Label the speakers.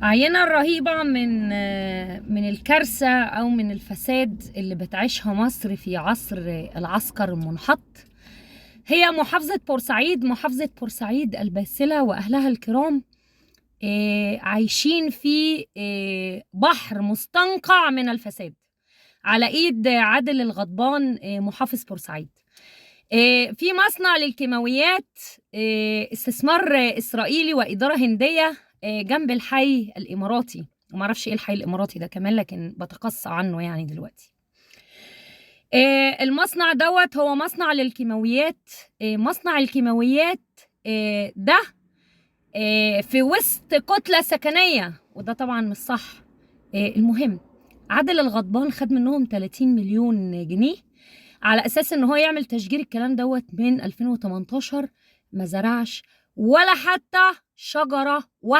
Speaker 1: عينة رهيبة من الكارثة أو من الفساد اللي بتعيشها مصر في عصر العسكر المنحط. هي محافظة بورسعيد الباسلة وأهلها الكرام عايشين في بحر مستنقع من الفساد على إيد عادل الغضبان محافظ بورسعيد. في مصنع للكيماويات، استثمار إسرائيلي وإدارة هندية جنب الحي الإماراتي. ومعرفش إيه الحي الإماراتي ده كمان، لكن بتقصى عنه يعني دلوقتي. المصنع دوت هو مصنع للكيماويات. مصنع الكيماويات ده في وسط كتلة سكنية، وده طبعا مش صح. المهم، عادل الغضبان خد منهم 30 مليون جنيه على اساس ان هو يعمل تشجير الكلام دوت من 2018. ما زرعش ولا حتى شجرة واحدة.